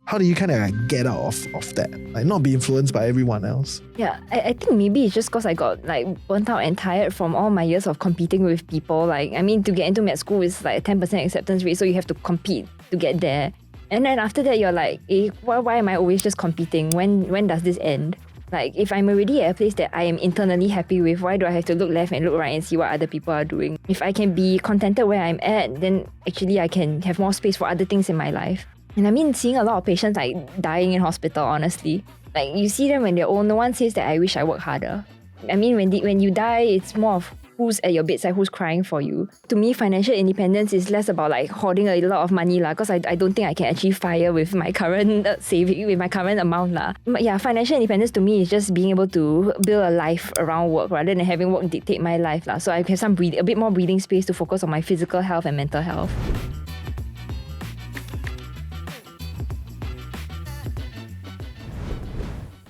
how do you kind of get out of that? Like not be influenced by everyone else? Yeah, I think maybe it's just because I got like burnt out and tired from all my years of competing with people. Like, I mean, to get into med school is like a 10% acceptance rate, so you have to compete to get there. And then after that, you're like, why am I always just competing? When does this end? Like, if I'm already at a place that I am internally happy with, why do I have to look left and look right and see what other people are doing? If I can be contented where I'm at, then actually I can have more space for other things in my life. And I mean, seeing a lot of patients like dying in hospital, honestly. Like, you see them when they're old, no one says that I wish I worked harder. I mean, when you die, it's more of who's at your bedside, who's crying for you. To me, financial independence is less about like hoarding a lot of money because I don't think I can achieve FIRE with my current saving, with my current amount lah. But yeah, financial independence to me is just being able to build a life around work rather than having work dictate my life lah. So I have a bit more breathing space to focus on my physical health and mental health.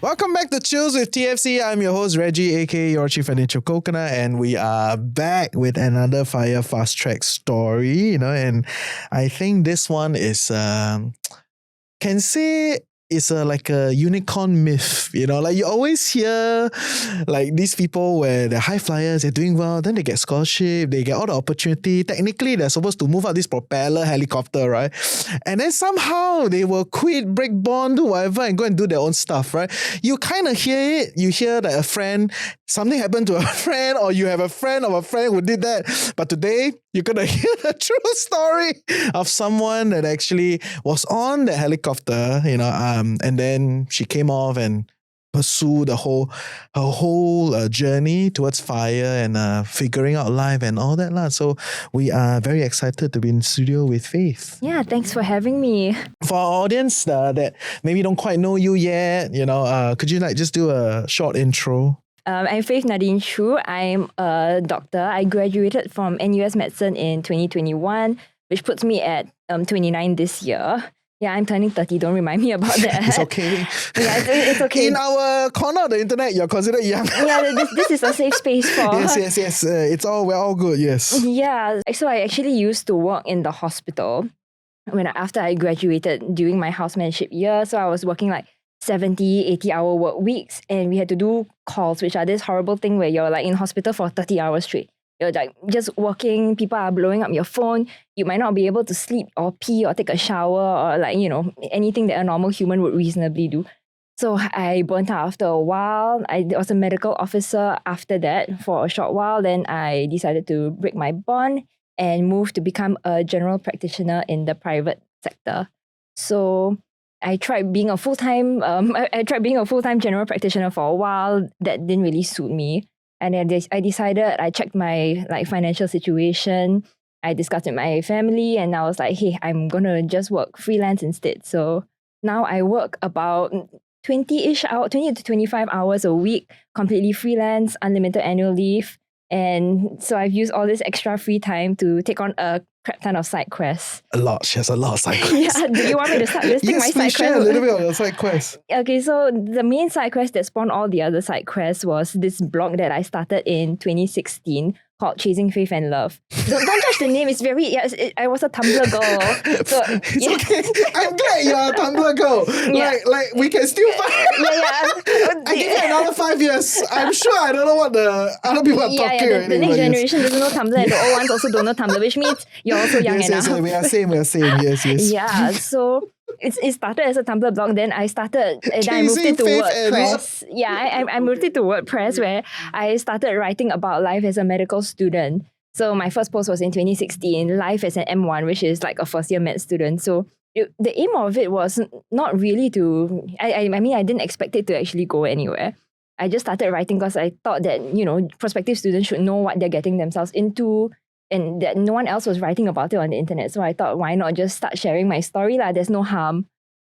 Welcome back to Chills with TFC. I'm your host Reggie, aka your Chief Financial Coconut, and we are back with another FIRE Fast Track story. And I think this one is can say it's like a unicorn myth. Like you always hear like these people where they're high flyers, they're doing well, then they get scholarship, they get all the opportunity. Technically, they're supposed to move out this propeller helicopter, right? And then somehow they will quit, break bond, do whatever, and go and do their own stuff, right? You kind of hear it. You hear that a friend, something happened to a friend, or you have a friend of a friend who did that. But today, you're going to hear the true story of someone that actually was on the helicopter, and then she came off and pursued her whole journey towards FIRE and figuring out life and all that lah. So we are very excited to be in studio with Faith. Yeah, thanks for having me. For our audience that maybe don't quite know you yet, could you just do a short intro? I'm Faith Nadine Choo. I'm a doctor. I graduated from NUS Medicine in 2021, which puts me at 29 this year. Yeah, I'm turning 30. Don't remind me about that. It's okay. Yeah, it's okay. In our corner of the internet, you're considered young. Yeah, this is a safe space for... Yes. We're all good, yes. Yeah, so I actually used to work in the hospital after I graduated during my housemanship year. So I was working like 70, 80-hour work weeks, and we had to do calls, which are this horrible thing where you're like in hospital for 30 hours straight. You're like just working, people are blowing up your phone, you might not be able to sleep or pee or take a shower or like, anything that a normal human would reasonably do. So I burnt out after a while. I was a medical officer after that for a short while. Then I decided to break my bond and move to become a general practitioner in the private sector. So I tried being a full-time general practitioner for a while. That didn't really suit me. And then I decided, I checked my financial situation. I discussed with my family and I was like, hey, I'm going to just work freelance instead. So now I work about 20 to 25 hours a week, completely freelance, unlimited annual leave. And so I've used all this extra free time to take on a crap ton of side quests. A lot. She has a lot of side quests. Yeah, do you want me to start listing my side quests? Yes, share a little bit of your side quests. Okay, so the main side quest that spawned all the other side quests was this blog that I started in 2016 called Chasing Faith and Love. Don't judge the name. It's very... I was a Tumblr girl. So, it's okay. I'm glad you're a Tumblr girl. Yeah. Like we can still find... I give you another 5 years. I'm sure I don't know what the other people are talking already. The next generation doesn't know Tumblr and the old ones also don't know Tumblr, which means you're also young enough. Yes, we are same. Yes. Yeah, so... It started as a Tumblr blog, then I moved it to WordPress. Yeah, I moved it to WordPress where I started writing about life as a medical student. So my first post was in 2016, life as an M1, which is like a first year med student. So the aim of it was not really to, I mean, I didn't expect it to actually go anywhere. I just started writing because I thought that, prospective students should know what they're getting themselves into, and that no one else was writing about it on the internet. So I thought, why not just start sharing my story lah? There's no harm.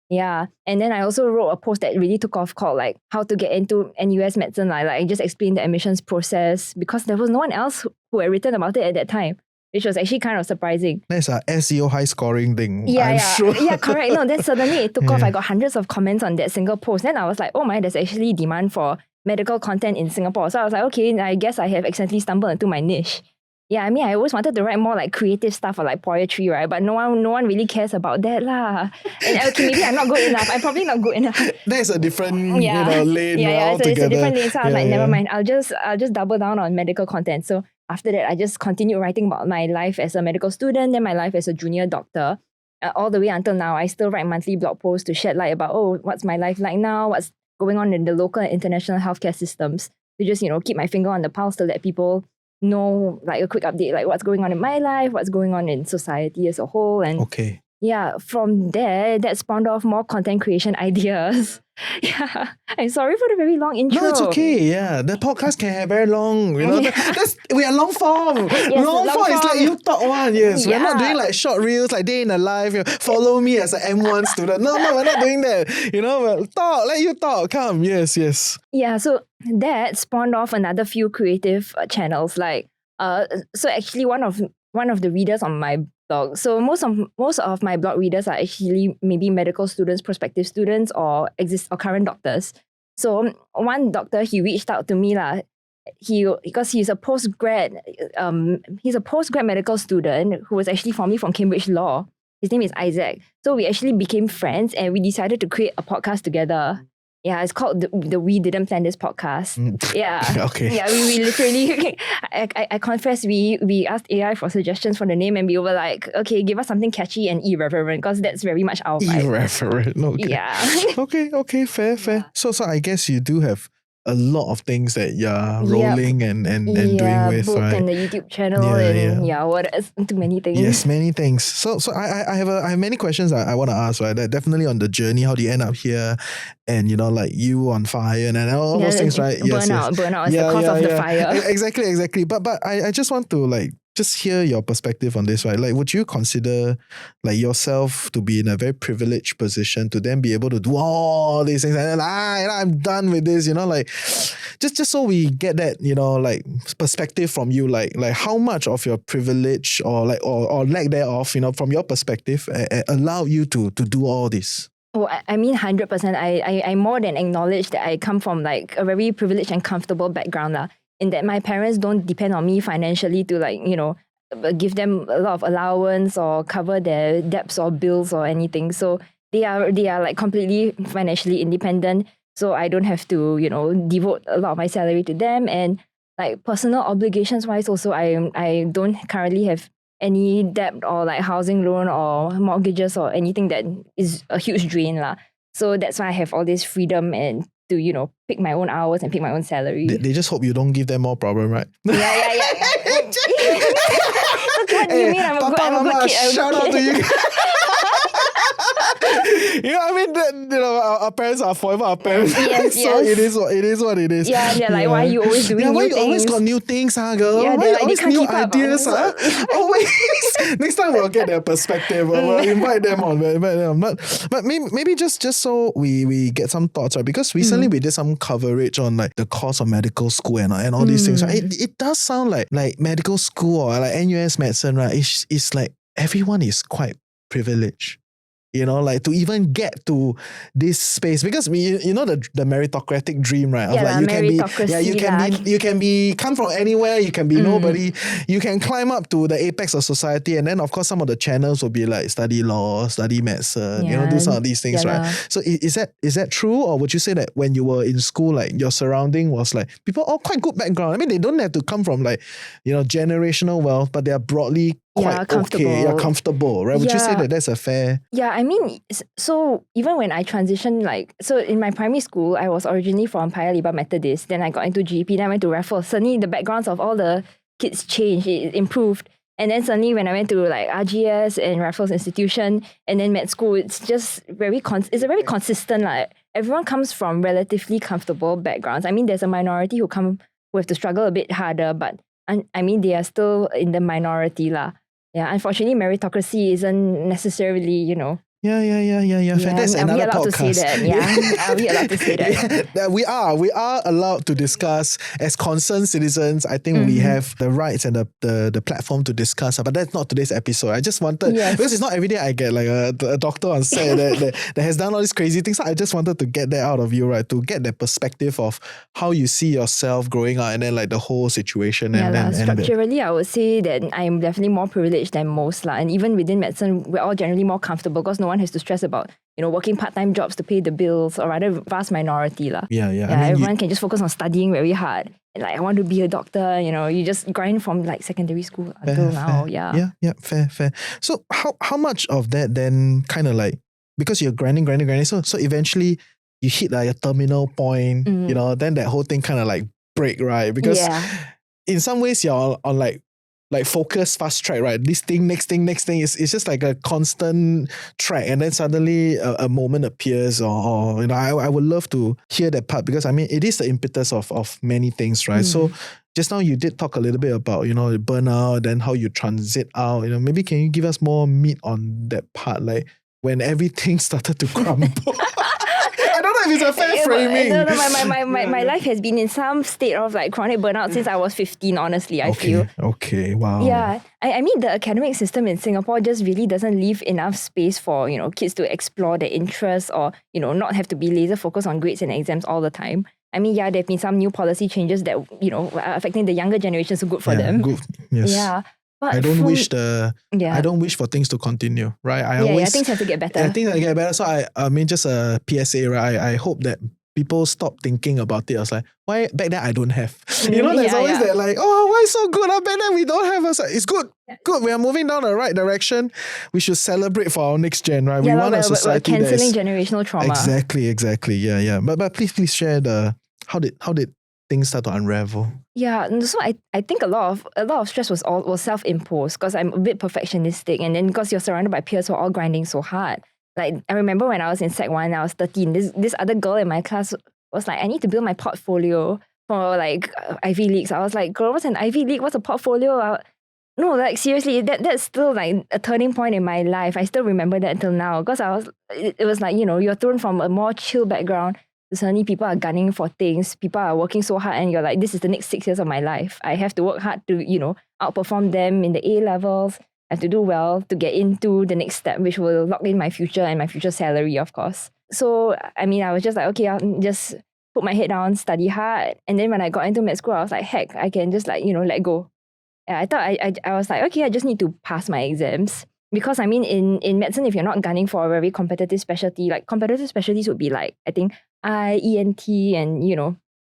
Yeah. And then I also wrote a post that really took off called how to get into NUS medicine. I just explained the admissions process because there was no one else who had written about it at that time, which was actually kind of surprising. That's a SEO high scoring thing. Yeah, I'm sure. Yeah, correct. No, then suddenly it took off. I got hundreds of comments on that single post. Then I was like, oh my, there's actually demand for medical content in Singapore. So I was like, okay, I guess I have accidentally stumbled into my niche. Yeah, I mean, I always wanted to write more like creative stuff or like poetry, right? But no one really cares about that lah. And okay, maybe I'm not good enough. I'm probably not good enough. That's a different, Yeah. lane Yeah, it's altogether. a different lane. So I was like, never yeah. mind. I'll just double down on medical content. So after that, I just continued writing about my life as a medical student, then my life as a junior doctor. All the way until now, I still write monthly blog posts to shed light about, what's my life like now, what's going on in the local and international healthcare systems, to just, keep my finger on the pulse to let people know, like a quick update, like what's going on in my life, what's going on in society as a whole. And Okay. yeah, from there, that spawned off more content creation ideas. Yeah, I'm sorry for the very long intro. No, it's okay. Yeah, the podcast can have very long. We are long form. Yes, long long form is like form. you talk one. Yes, we're not Yeah. doing like short reels like day in the life. Follow me as an M1 student. No, we're not doing that. We'll talk. Let you talk. Come. Yes. Yeah, so that spawned off another few creative channels. Like, so actually one of the readers on my blog. So most of my blog readers are actually maybe medical students, prospective students, or current doctors. So one doctor, he reached out to me lah. Because he's a postgrad medical student who was actually formerly from Cambridge Law. His name is Isaac. So we actually became friends and we decided to create a podcast together. Yeah, it's called the We Didn't Plan This podcast. Yeah. Okay. Yeah, we literally, I confess, we asked AI for suggestions for the name and we were like, okay, give us something catchy and irreverent because that's very much our vibe. Irreverent. Okay. Yeah. Okay. Fair. So I guess you do have a lot of things that you're rolling and doing with, book right? and the YouTube channel what else? Too many things. Yes, many things. So I have many questions I want to ask, right? That definitely on the journey, how do you end up here, and like you on fire and all those things, right? Burnout is the cause of the fire. Exactly. But I just want to just hear your perspective on this, right? Like, would you consider yourself to be in a very privileged position to then be able to do all these things and I'm done with this, just so we get that, perspective from you, like how much of your privilege or lack thereof, from your perspective, allow you to do all this? Oh, I mean, 100%. I more than acknowledge that I come from like a very privileged and comfortable background lah. In that my parents don't depend on me financially to give them a lot of allowance or cover their debts or bills or anything. So they are like completely financially independent. So I don't have to devote a lot of my salary to them. And like personal obligations wise, also I don't currently have any debt or like housing loan or mortgages or anything that is a huge drain lah. So that's why I have all this freedom and to pick my own hours and pick my own salary. They just hope you don't give them more problem, right? Yeah. What do you mean? I'm a good kid. Shout out to you. Our parents are forever our parents. Yes, so it is what it is. Yeah, they're like, why are you always doing new why things? you always got new things, girl? Yeah, why you like, always they can't new keep up. ideas, Always. Next time we'll get their perspective. We'll invite them on. But maybe just so we get some thoughts, right? Because recently we did some coverage on like the cost of medical school and all these things. Right? It does sound like medical school or like NUS medicine, right? It's like everyone is quite privileged. To even get to this space, because the meritocratic dream, right? You can come from anywhere, you can be nobody, you can climb up to the apex of society, and then of course some of the channels will be like study law, study medicine, do some of these things, right? So is that true, or would you say that when you were in school, like your surrounding was like people all quite good background? I mean, they don't have to come from like generational wealth, but they are broadly quite comfortable. Okay, comfortable, right? Would you say that that's a fair? Yeah, I mean, so even when I transitioned, so in my primary school, I was originally from Paya Methodist, then I got into GP, then I went to Raffles. Suddenly the backgrounds of all the kids changed, it improved. And then suddenly when I went to like RGS and Raffles Institution and then med school, it's just it's a very consistent, like everyone comes from relatively comfortable backgrounds. I mean, there's a minority who have to struggle a bit harder, but I mean, they are still in the minority lah. Yeah, unfortunately, meritocracy isn't necessarily, Yeah. That's are we another allowed podcast. to say that? Yeah, are we allowed to say that? Yeah, we are allowed to discuss as concerned citizens. I think we have the rights and the platform to discuss, but that's not today's episode. I just wanted, because it's not every day I get like a doctor on set that has done all these crazy things. So I just wanted to get that out of you, right? To get that perspective of how you see yourself growing up and then like the whole situation. Structurally, I would say that I'm definitely more privileged than most lah. And even within medicine, we're all generally more comfortable because no one has to stress about, working part-time jobs to pay the bills, or rather vast minority lah. Yeah. Everyone can just focus on studying very hard. And like, I want to be a doctor, you just grind from like secondary school until now. Yeah, fair. So how much of that then kind of like, because you're grinding, so eventually you hit like a terminal point, then that whole thing kind of like break, right? Because in some ways you're on like focus, fast track, right? This thing, next thing, it's just like a constant track, and then suddenly a moment appears, or I would love to hear that part, because I mean it is the impetus of many things, right? So just now you did talk a little bit about burnout, then how you transit out. Maybe can you give us more meat on that part, like when everything started to crumble? I don't know if it's a fair framing. No, my life has been in some state of like chronic burnout since I was 15, honestly, I feel. Okay, wow. Yeah, I mean the academic system in Singapore just really doesn't leave enough space for, kids to explore their interests, or, not have to be laser focused on grades and exams all the time. I mean, there have been some new policy changes that, are affecting the younger generation, so good for them. Good, yes. Yeah. But I don't wish for things to continue, right? I things have to get better. I think they get better. So I mean, just a PSA, right? I hope that people stop thinking about it. I was like, why back then I don't have? There's always that like, oh, why so good? Back then we don't have. It's good. Good. We are moving down the right direction. We should celebrate for our next gen, right? We want a society we're cancelling generational trauma. Exactly. Yeah. But please share how did things start to unravel? Yeah, so I think a lot of stress was self-imposed, because I'm a bit perfectionistic, and then because you're surrounded by peers who are all grinding so hard. Like, I remember when I was in Sec 1, I was 13, this other girl in my class was like, I need to build my portfolio for like Ivy Leagues. I was like, girl, what's an Ivy League? What's a portfolio? No, like seriously, that's still like a turning point in my life. I still remember that until now, because it was like, you're thrown from a more chill background. Suddenly people are gunning for things, people are working so hard, and you're like, this is the next 6 years of my life. I have to work hard to, outperform them in the A levels. I have to do well to get into the next step, which will lock in my future and my future salary, of course. So, I mean, I was just like, okay, I'll just put my head down, study hard. And then when I got into med school, I was like, heck, I can just like, let go. I thought I was like, okay, I just need to pass my exams. Because I mean, in medicine, if you're not gunning for a very competitive specialty, like competitive specialties would be like, I think, ENT and,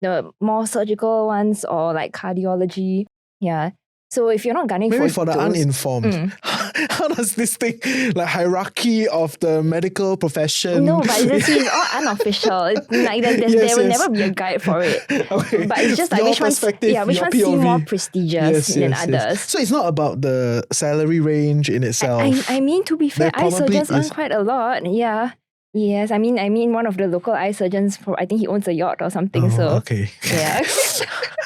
the more surgical ones, or like cardiology. Yeah. So if you're not gunning maybe for the those, uninformed, how does this thing, like hierarchy of the medical profession? No, but it's all unofficial. It's like there will never be a guide for it. Okay. But it's just like which ones seem more prestigious than others. So it's not about the salary range in itself. I mean, to be fair, eye surgeons earn quite a lot. Yeah. Yes, I mean, one of the local eye surgeons, I think he owns a yacht or something. Okay. Yeah.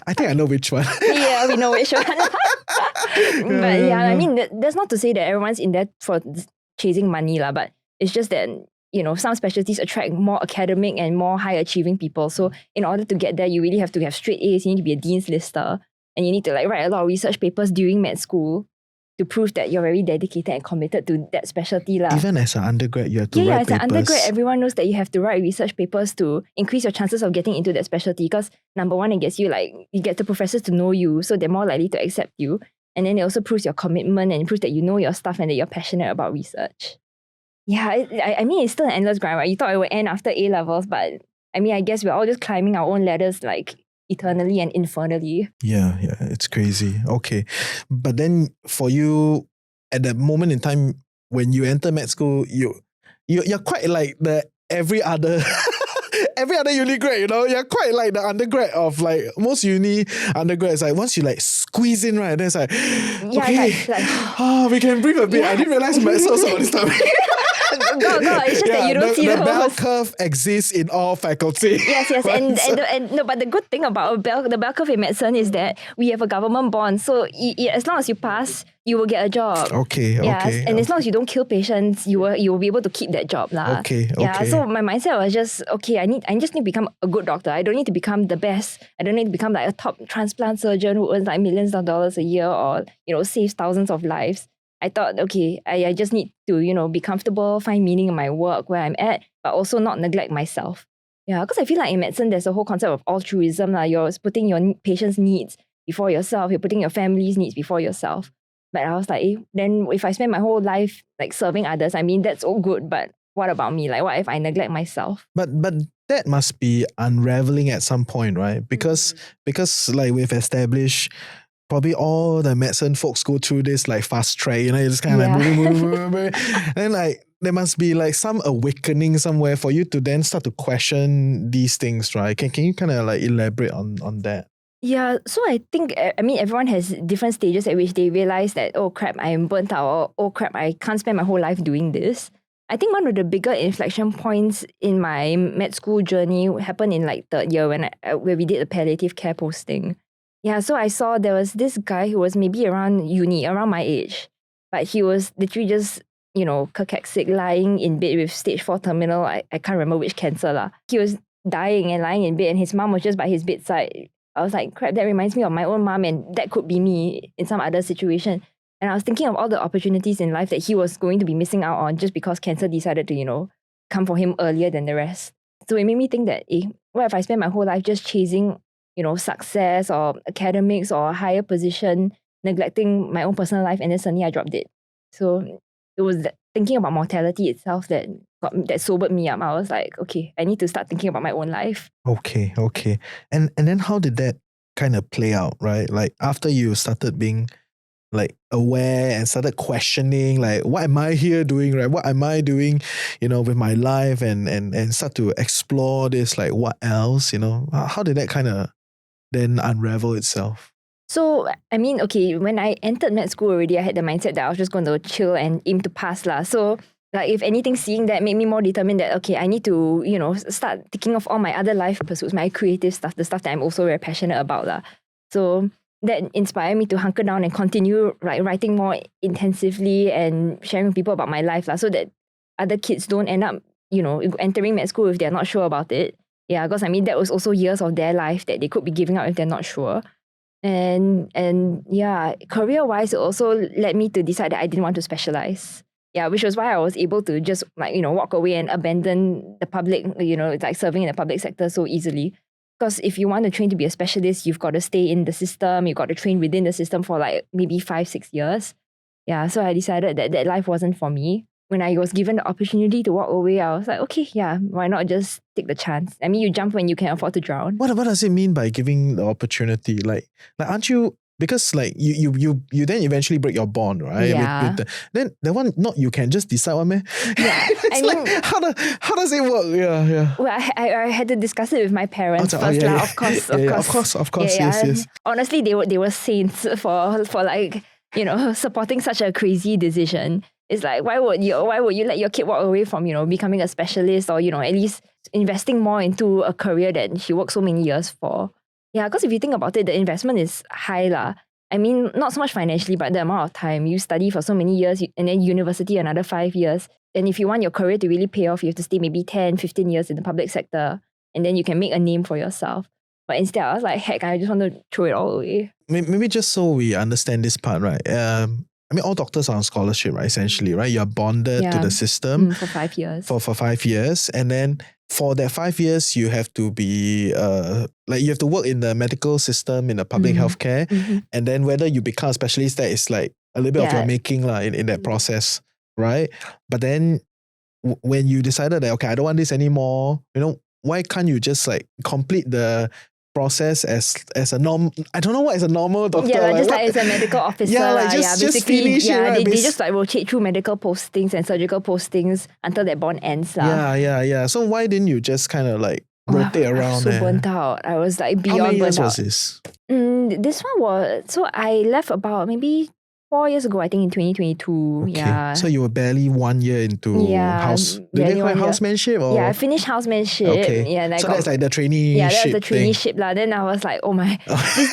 I think I know which one. Yeah, we know which one. But yeah, I mean, that's not to say that everyone's in there for chasing money, but it's just that, some specialties attract more academic and more high achieving people. So in order to get there, you really have to have straight A's, you need to be a dean's lister, and you need to like write a lot of research papers during med school to prove that you're very dedicated and committed to that specialty. Even as an undergrad, you have to write papers. Yeah, as an undergrad, everyone knows that you have to write research papers to increase your chances of getting into that specialty, because number one, it gets you you get the professors to know you, so they're more likely to accept you. And then it also proves your commitment and it proves that you know your stuff and that you're passionate about research. Yeah, I mean, it's still an endless grind, right? You thought it would end after A levels, but I mean, I guess we're all just climbing our own ladders like eternally and infernally. Yeah, it's crazy. Okay. But then for you, at that moment in time when you enter med school, you're quite like the every other uni grad, you're quite like the undergrad of like most uni undergrads. Like once you like squeeze in, right, then it's like, okay, we can breathe a bit. I didn't realize med school all this time. got. It's just that you don't see the those. bell curve exists in all faculty. Yes, Right? and no, but the good thing about the bell curve in medicine is that we have a government bond. So as long as you pass, you will get a job. Okay, okay. And as long as you don't kill patients, you will be able to keep that job lah. Okay, Yeah, okay. so my mindset was just okay. I just need to become a good doctor. I don't need to become the best. I don't need to become like a top transplant surgeon who earns like millions of dollars a year or saves thousands of lives. I thought, okay, I just need to, be comfortable, find meaning in my work where I'm at, but also not neglect myself. Yeah, because I feel like in medicine, there's a whole concept of altruism. You're putting your patient's needs before yourself. You're putting your family's needs before yourself. But I was like, then if I spend my whole life like serving others, I mean, that's all good. But what about me? Like, what if I neglect myself? But that must be unraveling at some point, right? Because like we've established, probably all the medicine folks go through this like fast track, you just kind of like moving. And like there must be like some awakening somewhere for you to then start to question these things, right? Can you kind of like elaborate on that? Yeah, so I think, everyone has different stages at which they realize that, oh crap, I am burnt out, or oh crap, I can't spend my whole life doing this. I think one of the bigger inflection points in my med school journey happened in like third year where we did a palliative care posting. Yeah, so I saw there was this guy who was maybe around uni, around my age, but he was literally just, sick, lying in bed with stage 4 terminal, I can't remember which cancer lah. He was dying and lying in bed and his mom was just by his bedside. I was like, crap, that reminds me of my own mom and that could be me in some other situation. And I was thinking of all the opportunities in life that he was going to be missing out on just because cancer decided to, come for him earlier than the rest. So it made me think that, what if I spend my whole life just chasing, success or academics or a higher position, neglecting my own personal life, and then suddenly I dropped it. So it was thinking about mortality itself that sobered me up. I was like, okay, I need to start thinking about my own life. Okay. And then how did that kind of play out, right? Like after you started being like aware and started questioning, like, what am I here doing, right? What am I doing, with my life and start to explore this, like what else, how did that kind of then unravel itself? So, okay, when I entered med school already, I had the mindset that I was just going to chill and aim to pass lah. So, like, if anything, seeing that made me more determined that, okay, I need to, start thinking of all my other life pursuits, my creative stuff, the stuff that I'm also very passionate about lah. So that inspired me to hunker down and continue like writing more intensively and sharing with people about my life lah, so that other kids don't end up, entering med school if they're not sure about it. Yeah, because that was also years of their life that they could be giving up if they're not sure. And yeah, career-wise, it also led me to decide that I didn't want to specialize. Yeah, which was why I was able to just walk away and abandon the public, like serving in the public sector so easily. Because if you want to train to be a specialist, you've got to stay in the system, you've got to train within the system for like maybe 5-6 years. Yeah, so I decided that life wasn't for me. When I was given the opportunity to walk away, I was like, okay, yeah, why not just take the chance? You jump when you can afford to drown. What does it mean by giving the opportunity? Like aren't you, because like you then eventually break your bond, right? Yeah. Then the one, not you can just decide one, man. Yeah. How does it work? Yeah. Well, I had to discuss it with my parents first, yeah. Of course. Of course, yes. Honestly, they were saints for like, supporting such a crazy decision. It's like, why would you let your kid walk away from, becoming a specialist or, at least investing more into a career that she worked so many years for? Yeah, because if you think about it, the investment is high lah. Not so much financially, but the amount of time. You study for so many years and then university another 5 years. And if you want your career to really pay off, you have to stay maybe 10, 15 years in the public sector. And then you can make a name for yourself. But instead, I was like, heck, I just want to throw it all away. Maybe just so we understand this part, right? All doctors are on scholarship, right? Essentially, right? You're bonded to the system for 5 years. For 5 years, and then for that 5 years, you have to be you have to work in the medical system, in the public healthcare, and then whether you become a specialist, that is like a little bit of your making in that process, right? But then when you decided that, okay, I don't want this anymore, why can't you just like complete the process as a norm? I don't know what is a normal doctor. Yeah, just like as a medical officer. Yeah, just finish it, right? They just like rotate through medical postings and surgical postings until that bond ends. Yeah. So why didn't you just kind of like rotate around? I was so burnt out. I was like beyond burnt out. How many years was this? This one was, so I left about maybe 4 years ago, I think in 2022. Okay. Yeah. So you were barely 1 year into house. Do they barely call it 1 year. housemanship? Or? Yeah, I finished housemanship. Okay. Yeah, and so that's like the traineeship. Yeah, that was the thing. traineeship lah. Then I was like, oh my,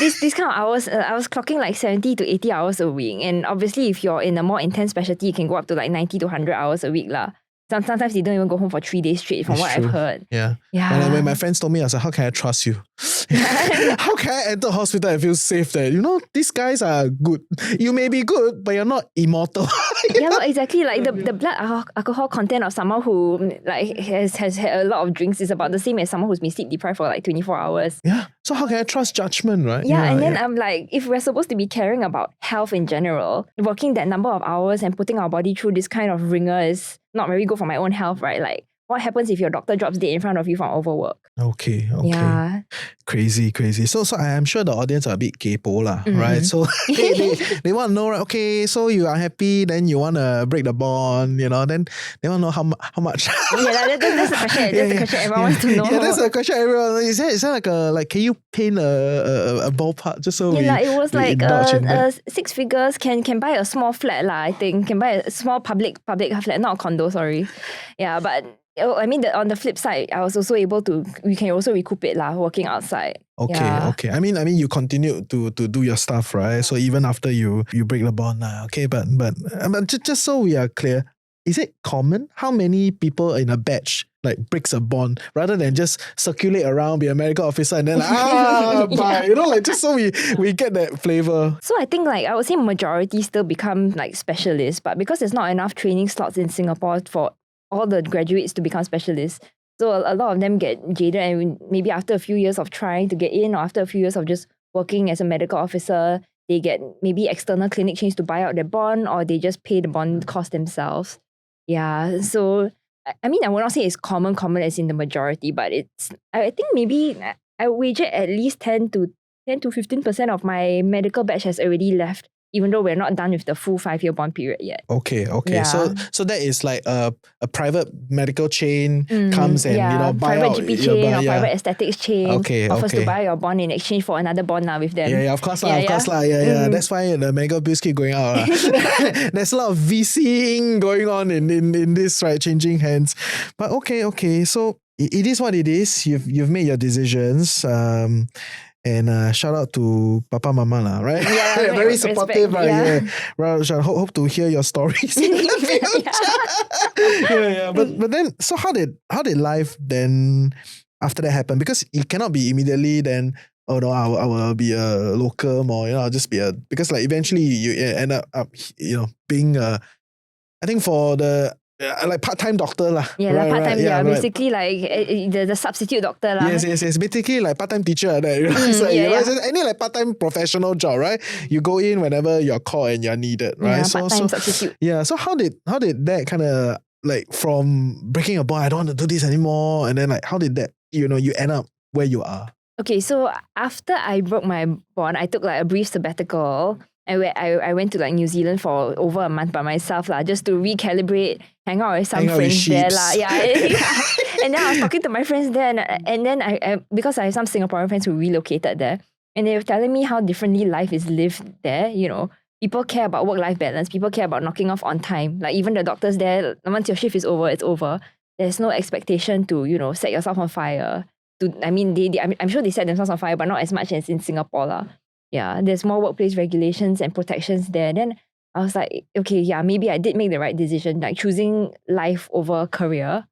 this kind of hours, I was clocking like 70 to 80 hours a week. And obviously, if you're in a more intense specialty, you can go up to like 90 to 100 hours a week lah. Sometimes you don't even go home for 3 days straight, from what I've heard. Yeah. Yeah. When my friends told me, I was like, how can I trust you? How can I enter hospital and feel safe that, these guys are good. You may be good, but you're not immortal. Yeah, no, exactly. Like the blood alcohol content of someone who like has had a lot of drinks is about the same as someone who's been sleep deprived for like 24 hours. Yeah. So how can I trust judgment, right? Yeah, and then I'm like, if we're supposed to be caring about health in general, working that number of hours and putting our body through this kind of ringer is not very good for my own health, right? Like, what happens if your doctor drops dead in front of you from overwork? Okay. Yeah. Crazy. So I am sure the audience are a bit kaypoh lah, right? So they want to know, right? Okay, so you are happy, then you want to break the bond, then they want to know how much. Yeah, that's the question. That's the question everyone wants to know. Yeah, that's the question everyone. Is that like can you paint a ballpark just so we? Yeah, it was we like 6 figures can buy a small flat lah. I think can buy a small public flat, not a condo. Sorry. Yeah, but. I mean, on the flip side, I was also able to. We can also recoup it lah, working outside. Okay. I mean, you continue to do your stuff, right? So even after you break the bond, okay. But just so we are clear, is it common? How many people in a batch like breaks a bond rather than just circulate around, be a medical officer, and then bye? Like just so we get that flavor. So I think like I would say majority still become like specialists, but because there's not enough training slots in Singapore for all the graduates to become specialists. So a lot of them get jaded, and maybe after a few years of trying to get in, or after a few years of just working as a medical officer, they get maybe external clinic chains to buy out their bond, or they just pay the bond cost themselves. Yeah, so I mean, I would not say it's common as in the majority, but I think maybe I wager at least 10 to 15% of my medical batch has already left, even though we're not done with the full 5-year bond period yet. Okay. Yeah. So that is like a private medical chain comes and buy private out GP chain or private aesthetics chain offers to buy your bond in exchange for another bond now with them. Yeah, of course lah. Yeah. That's why the medical bills keep going out. There's a lot of VCing going on in this, right? Changing hands. But okay. So it is what it is. You've made your decisions. And shout out to Papa Mama lah, right? Yeah, very supportive, right? Yeah. Well, hope to hear your stories in the future. Yeah. But then, so how did life then after that happen? Because it cannot be immediately then. Oh no, I will be a locum, or I'll just be because like eventually you end up being I think for the. Like part-time doctor lah. Yeah, right, part-time. right. Yeah, basically like the substitute doctor lah. Yes. Basically like part-time teacher. It's like, it's any like part-time professional job, right? You go in whenever you're called and you're needed, right? Yeah, part-time substitute. Yeah. So how did that kind of like from breaking a bond, I don't want to do this anymore, and then like how did that you end up where you are? Okay, so after I broke my bond, I took like a brief sabbatical. I went to like New Zealand for over a month by myself lah, just to recalibrate, hang out with some friends there lah. Yeah. And then I was talking to my friends there, and then I because I have some Singaporean friends who relocated there, and they were telling me how differently life is lived there. People care about work-life balance. People care about knocking off on time. Like even the doctors there, once your shift is over, it's over. There's no expectation to set yourself on fire. I'm sure they set themselves on fire, but not as much as in Singapore lah. Yeah, there's more workplace regulations and protections there. Then I was like, okay, yeah, maybe I did make the right decision, like choosing life over career.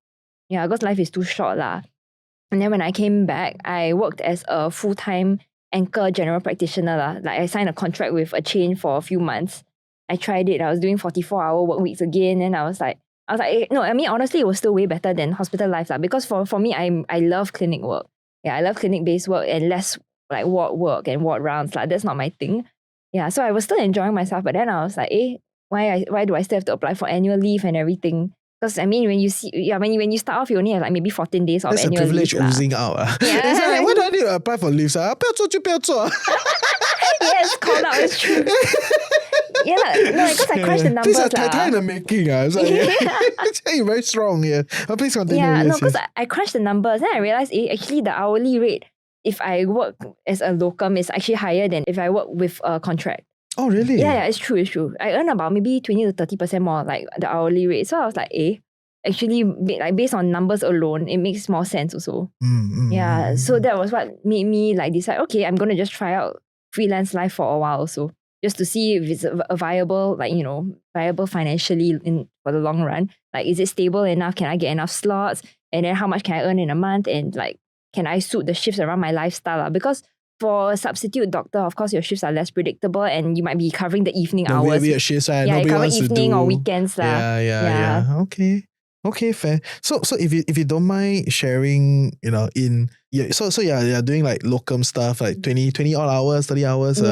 Yeah, because life is too short lah. And then when I came back, I worked as a full-time anchor general practitioner lah. Like I signed a contract with a chain for a few months. I tried it. I was doing 44-hour work weeks again, and I was like, no, I mean, honestly, it was still way better than hospital life lah. Because for me, I love clinic work. Yeah, I love clinic-based work and less like ward work and ward rounds. Like that's not my thing. Yeah, so I was still enjoying myself, but then I was like, why do I still have to apply for annual leave and everything? Because I mean, when you start off, you only have like maybe 14 days of annual leave. That's a privilege oozing out. Yeah. It's like, why do I need to apply for leaves? 不要做就不要做. Yes, called out, it's true. Yeah, no, because I crushed the numbers. This is a in the making. It's like, you're very strong here. Please continue. Yeah, no, because I crushed the numbers. Then I realized actually the hourly rate, if I work as a locum, is actually higher than if I work with a contract. Oh, really? Yeah, it's true. I earn about maybe 20 to 30% more like the hourly rate. So I was like, actually, like based on numbers alone, it makes more sense also. Yeah, so that was what made me like decide, okay, I'm going to just try out freelance life for a while also, just to see if it's a viable, like, viable financially for the long run. Like, is it stable enough? Can I get enough slots? And then how much can I earn in a month? And like, can I suit the shifts around my lifestyle? Because for a substitute doctor, of course, your shifts are less predictable and you might be covering the evening The hours. weird shifts, right? Yeah, you Nobody cover wants to evening do. or weekends. Yeah. Okay, fair. So if you don't mind sharing, you're doing like locum stuff, like 20 odd hours, 30 hours. 20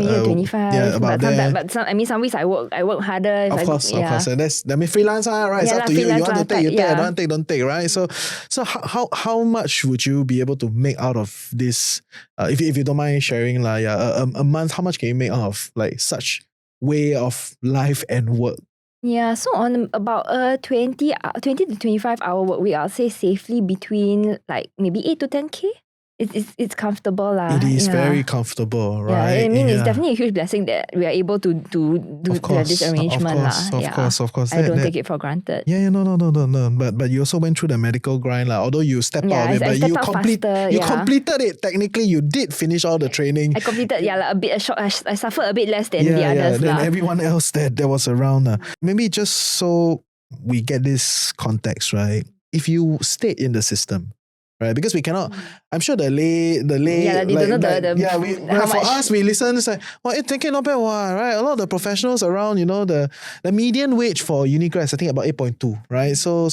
to 25. Yeah, about that. But some weeks I work harder. Of course. And that means freelance, right? It's Yeah, up to you. You want to take, you take. yeah. I don't take, don't take, right? So how much would you be able to make out of this? If you don't mind sharing, a month, how much can you make out of like such way of life and work? Yeah, so on about 20 to 25 hour work week, I'll say safely between like maybe 8 to 10K. It's comfortable lah. It is very comfortable, right? Yeah, I mean, it's definitely a huge blessing that we are able to do this arrangement lah. Of course. I don't take it for granted. Yeah, no. But you also went through the medical grind lah. Although you stepped out of it, but you completed it. Technically, you did finish all the training. I completed, like a bit short. I suffered a bit less than the others than everyone else that was around. Maybe just so we get this context, right? If you stayed in the system, right? Because we cannot. I'm sure the lay. Yeah, they don't know for us, we listen. It's like, it's not bad, right? A lot of the professionals around, the median wage for uni grads, I think about 8.2, right? So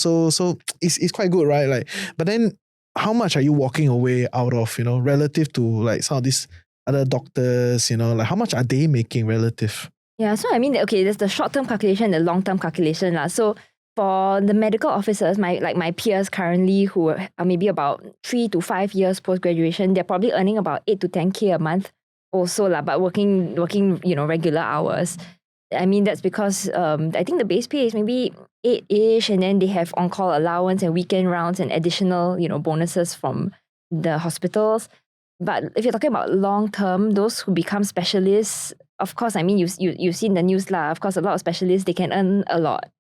it's quite good, right? Like, but then how much are you walking away out of, relative to like some of these other doctors, like how much are they making relative? Yeah, so I mean, okay, there's the short-term calculation and the long-term calculation lah. So for the medical officers, my peers currently who are maybe about 3 to 5 years post-graduation, they're probably earning about 8 to 10K a month also lah, but working regular hours. I mean, that's because I think the base pay is maybe 8-ish, and then they have on-call allowance and weekend rounds and additional, bonuses from the hospitals. But if you're talking about long-term, those who become specialists, of course, I mean, you've seen the news lah. Of course, a lot of specialists, they can earn a lot.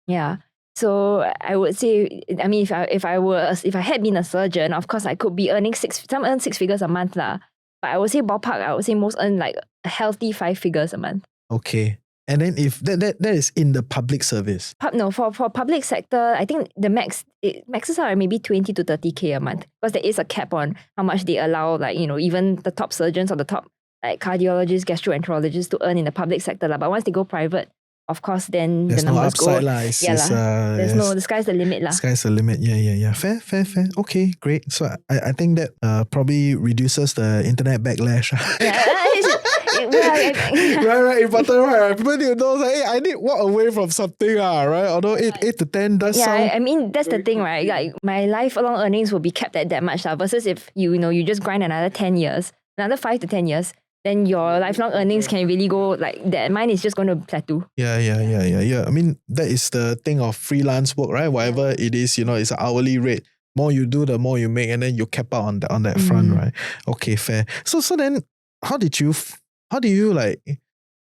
Yeah. So I would say, I mean, if I had been a surgeon, of course I could be earning some earn 6 figures a month lah. But I would say ballpark, I would say most earn like a healthy 5 figures a month. Okay. And then if that is in the public service? For public sector, I think the maxes are maybe 20 to 30K a month, because there is a cap on how much they allow, like, even the top surgeons or the top like cardiologists, gastroenterologists to earn in the public sector lah. But once they go private, of course, then there's the numbers no upside go. Lah. There's the sky's the limit lah. Sky's the limit. Yeah. Fair. Okay, great. So I think that probably reduces the internet backlash. Right. Important, right? People need to know, like, hey, I need to walk away from something, right? Although 8 to 10 does sound. Yeah, I mean, that's the thing, right? Like, my lifelong earnings will be kept at that much versus if you just grind another 10 years, another 5 to 10 years, then your lifelong earnings can really go like that. Mine is just going to plateau. Yeah. I mean, that is the thing of freelance work, right? Whatever it is, it's an hourly rate. More you do, the more you make, and then you cap out on that front, right? Okay, fair. So then, how do you like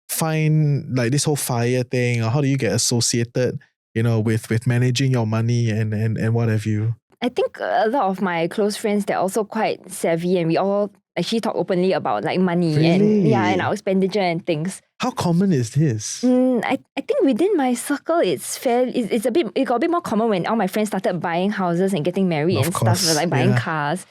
find like this whole FIRE thing, or how do you get associated, with managing your money and what have you? I think a lot of my close friends, they're also quite savvy, and we all actually talk openly about like money and our expenditure and things. How common is this? I think within my circle, it got a bit more common when all my friends started buying houses and getting married and stuff, like buying cars.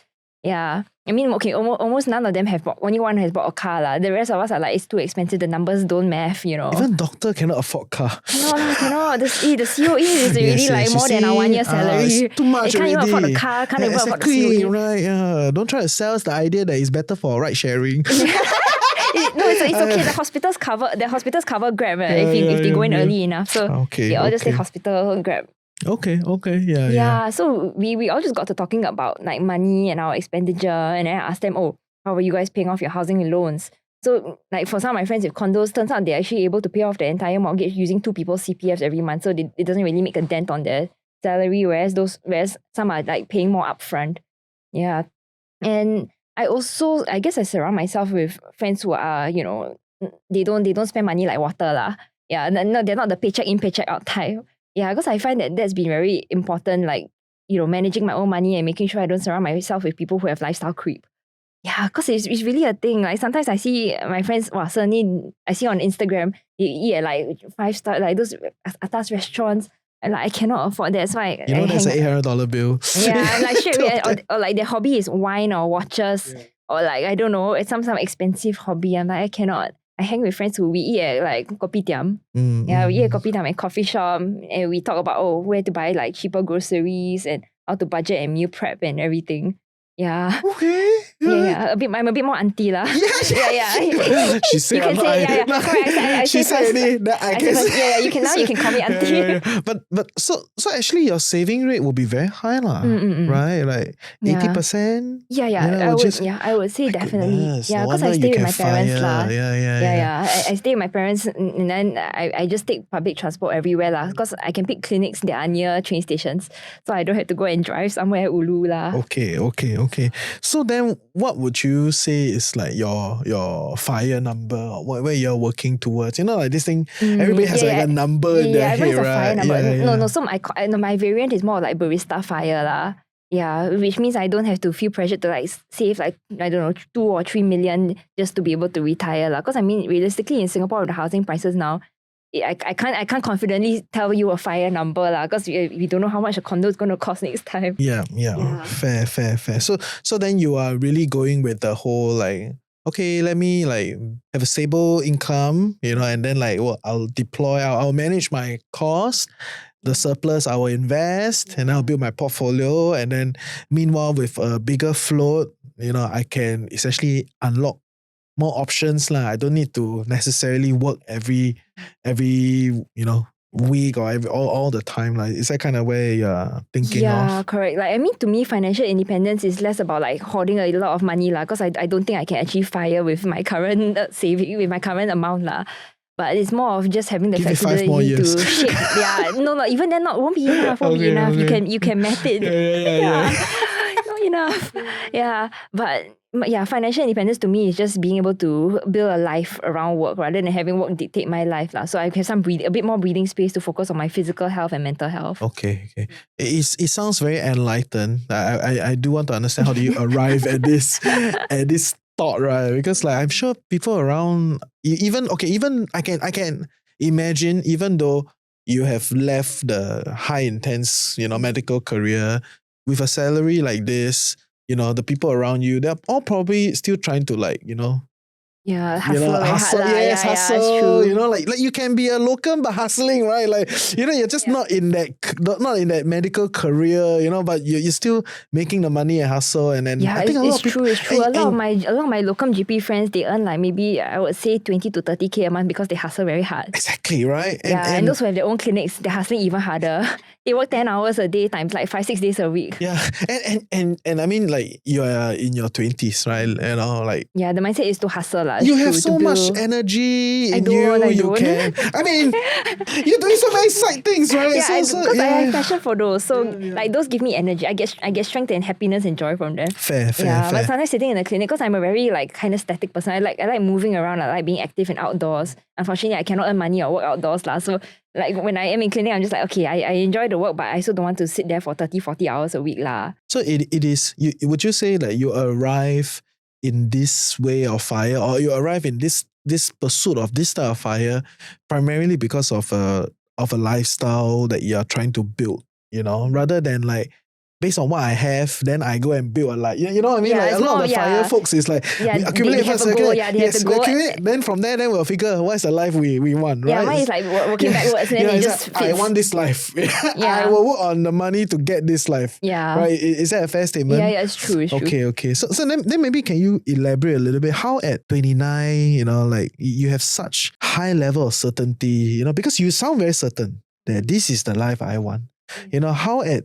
Yeah. I mean, okay, almost none of them have bought, only one has bought a car lah. The rest of us are like, it's too expensive, the numbers don't math, Even doctor cannot afford car. Cannot. The COE is already more than our 1 year salary. It's too much can't even afford the car, can't even afford the COE. Right, yeah. Don't try to sell us the idea that it's better for ride sharing. It's okay. The hospitals cover Grab if they go in early enough. So they all just say hospital Grab. Okay, yeah. So we all just got to talking about like money and our expenditure, and then I asked them, how are you guys paying off your housing loans? So like for some of my friends with condos, turns out they're actually able to pay off the entire mortgage using 2 people's CPFs every month. So it doesn't really make a dent on their salary, whereas some are like paying more upfront. Yeah. And I guess I surround myself with friends who are, they don't spend money like water lah. Yeah, no, they're not the paycheck in paycheck out type. Yeah, because I find that that's been very important. Like, managing my own money and making sure I don't surround myself with people who have lifestyle creep. Yeah, because it's really a thing. Like sometimes I see my friends, suddenly I see on Instagram, they eat at like 5-star, like those atas restaurants. And like I cannot afford that. So I that's an $800 bill. Yeah, like straight away, or like their hobby is wine or watches. Yeah. Or like, I don't know, it's some expensive hobby. I'm like, I cannot. I hang with friends who we eat at like kopitiam. Yeah, we eat at kopitiam and coffee shop. And we talk about, where to buy like cheaper groceries and how to budget and meal prep and everything. Yeah. Okay. Yeah. I'm a bit more auntie lah. Yeah. She said, you can say, Correct. She said it. I guess. Yeah. You can call me auntie. Yeah. But so actually your saving rate will be very high lah, right? Like 80%. Yeah. I would say definitely. Goodness, yeah, because I stay with my parents lah. Yeah. I stay with my parents, and then I just take public transport everywhere lah. Because I can pick clinics that are near train stations, so I don't have to go and drive somewhere ulu lah. Okay. So then, what would you say is like your FIRE number, or where you're working towards? Like this thing, everybody has like a number in their head, right? FIRE number. No. So my variant is more like Barista FIRE lah. Yeah, which means I don't have to feel pressured to like save like, I don't know, 2 or 3 million just to be able to retire lah. Because I mean, realistically in Singapore with the housing prices now, I can't confidently tell you a FIRE number lah, because we don't know how much a condo is going to cost next time. Yeah. Fair. So then you are really going with the whole like, okay, let me like have a stable income, and then like I'll deploy, I'll manage my cost. The surplus I will invest, and I'll build my portfolio, and then meanwhile with a bigger float, I can essentially unlock more options lah. I don't need to necessarily work every week or all the time. Like, is that kind of where you're thinking of? Yeah, correct. Like, I mean, to me, financial independence is less about like hoarding a lot of money lah, because I don't think I can achieve FIRE with my current saving, with my current amount lah. But it's more of just having the flexibility to shape. Yeah, no, even then won't be enough. Won't be enough. Okay. You can met it. Yeah. Not enough. Yeah, but financial independence to me is just being able to build a life around work rather than having work dictate my life lah. So I have a bit more breathing space to focus on my physical health and mental health. Okay. It sounds very enlightened. I do want to understand how do you arrive at this thought, right? Because like I'm sure people around, even I can imagine, even though you have left the high intense medical career with a salary like this, the people around you, they're all probably still trying to like hustle. Hustle. Like you can be a locum but hustling, right? Like you're just not in that medical career, but you're still making the money and hustle. And then I think it's true. A lot of my locum GP friends, they earn like maybe I would say 20 to 30K a month because they hustle very hard. Exactly, right? And those who have their own clinics, they're hustling even harder. They work 10 hours a day times like 5-6 days a week. Yeah, and I mean like you are in your 20s, right? Like the mindset is to hustle lah. You have so much energy in you. You can. I mean, you're doing so many side things, right? Yeah, because I have passion for those. So like those give me energy. I get strength and happiness and joy from them. Fair. But sometimes sitting in the clinic, because I'm a very like kind of static person. I like moving around. I like being active and outdoors. Unfortunately, I cannot earn money or work outdoors lah. So like when I am in clinic, I'm just like, okay, I enjoy the work, but I also don't want to sit there for 30-40 hours a week lah. So it is. Would you say that you arrive in this way of FIRE, or you arrive in this pursuit of this type of FIRE primarily because of a lifestyle that you are trying to build, rather than like based on what I have, then I go and build a life. You know what I mean? Like a lot of the FIRE folks is like we accumulate first, accumulate, then from there, then we'll figure what's the life we want, right? Yeah, mine is like working backwards, and then it just fits. I want this life. I will work on the money to get this life. Yeah. Right? Is that a fair statement? Yeah, it's true. Okay. So then maybe can you elaborate a little bit how at 29, like you have such high level of certainty, because you sound very certain that this is the life I want. How at